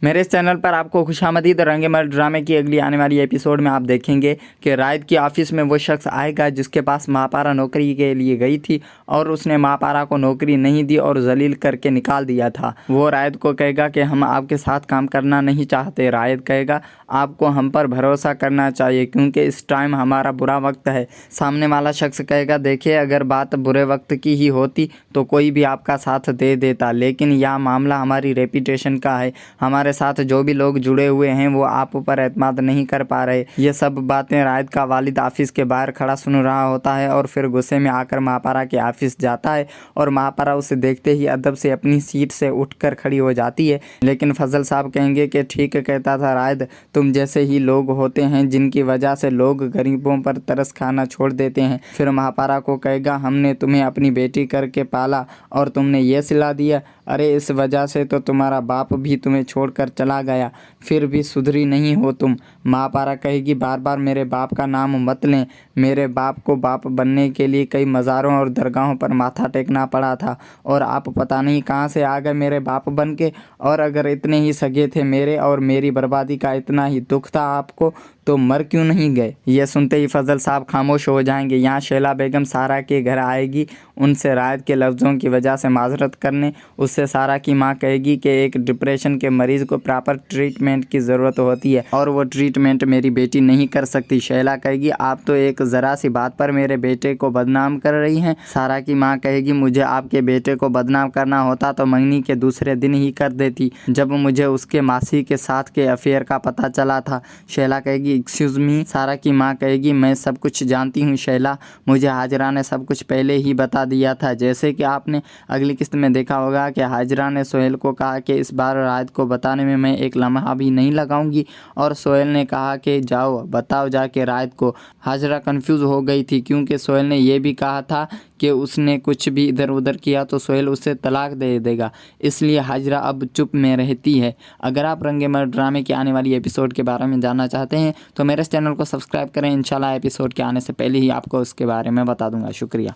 मेरे इस चैनल पर आपको खुशामदीद रंगेमल ड्रामे की अगली आने वाली एपिसोड में आप देखेंगे कि रायद की ऑफिस में वो शख्स आएगा जिसके पास महापारा नौकरी के लिए गई थी और उसने महापारा को नौकरी नहीं दी और जलील करके निकाल दिया था। वो रायद को कहेगा कि हम आपके साथ काम करना नहीं चाहते। रायद कहेगा आपको हम पर भरोसा करना चाहिए क्योंकि इस टाइम हमारा बुरा वक्त है। सामने वाला शख्स कहेगा देखिए अगर बात बुरे वक्त की ही होती तो कोई भी आपका साथ दे देता, लेकिन यह मामला हमारी रेपुटेशन का है। हमारे साथ जो भी लोग जुड़े हुए हैं वो आप ऊपर एतमाद नहीं कर पा रहे। ये सब बातें रायद का वालिद ऑफिस के बाहर खड़ा सुन रहा होता है और फिर गुस्से में आकर महापारा के ऑफिस जाता है और महापारा उसे देखते ही अदब से अपनी सीट से उठकर खड़ी हो जाती है। लेकिन फजल साहब कहेंगे कि ठीक कहता था रायद, तुम जैसे ही लोग होते हैं जिनकी वजह से लोग गरीबों पर तरस खाना छोड़ देते हैं। फिर महापारा को कहेगा हमने तुम्हें अपनी बेटी करके पाला और तुमने ये सिला दिया, अरे इस वजह से तो तुम्हारा बाप भी तुम्हें छोड़कर चला गया, फिर भी सुधरी नहीं हो तुम। महापारा कहेगी बार बार मेरे बाप का नाम मत लें, मेरे बाप को बाप बनने के लिए कई मज़ारों और दरगाहों पर माथा टेकना पड़ा था और आप पता नहीं कहाँ से आ गए मेरे बाप बन के। और अगर इतने ही सगे थे मेरे और मेरी बर्बादी का इतना ही दुख था आपको तो मर क्यों नहीं गए। यह सुनते ही फजल साहब खामोश हो जाएंगे। यहाँ शैला बेगम सारा के घर आएगी उनसे रायद के लफ्ज़ों की वजह से माजरत करने। उससे सारा की माँ कहेगी कि एक डिप्रेशन के मरीज़ को प्रॉपर ट्रीटमेंट की ज़रूरत होती है और वो ट्रीटमेंट मेरी बेटी नहीं कर सकती। शैला कहेगी आप तो एक ज़रा सी बात पर मेरे बेटे को बदनाम कर रही हैं। सारा की माँ कहेगी मुझे आपके बेटे को बदनाम करना होता तो मंगनी के दूसरे दिन ही कर देती जब मुझे उसके मासी के साथ के अफेयर का पता चला था। शैला कहेगी एक्सक्यूज़ मी। सारा की माँ कहेगी मैं सब कुछ जानती हूँ शैला, मुझे हाजरा ने सब कुछ पहले ही बता दिया था। जैसे कि आपने अगली किस्त में देखा होगा कि हाजरा ने सोहेल को कहा कि इस बार रायद को बताने में मैं एक लम्हा भी नहीं लगाऊंगी और सोहेल ने कहा कि जाओ बताओ जाके रायद को। हाजरा कंफ्यूज हो गई थी क्योंकि सोहेल ने यह भी कहा था कि उसने कुछ भी इधर उधर किया तो सोहेल उसे तलाक दे देगा, इसलिए हाजरा अब चुप में रहती है। अगर आप रंगेमल ड्रामे की आने वाली एपिसोड के बारे में जानना चाहते हैं तो मेरे इस चैनल को सब्सक्राइब करें। इंशाल्लाह एपिसोड के आने से पहले ही आपको उसके बारे में बता दूंगा। शुक्रिया।